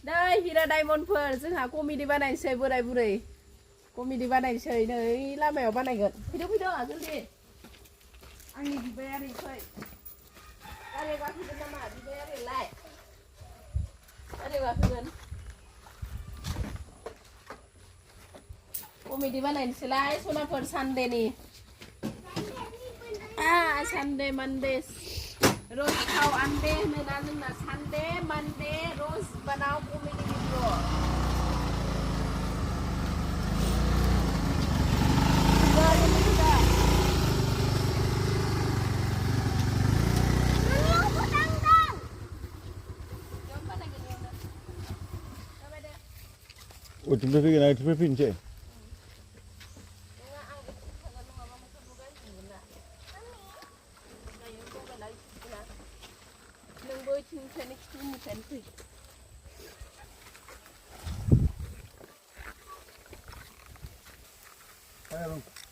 đây hira diamond phở जोंहा comedy बानायनोसै बोराय बुरै कमेडि बानायनोसै नै लामायाव बानायगोन फैदो जल्दि आंनि बिबायारि फै गारियाव गाखोगोन नामा बिबायारिलाय गारियाव गाखोगोन कमेडि बानायनोसैलाय सनाफोर सानडेनि सानडे मानडे रोज खाओ अंडे होनोना जोंना सानडे मानडे रोज बनाओ comedy video Udah pergi naik terus pinjai. Ayo.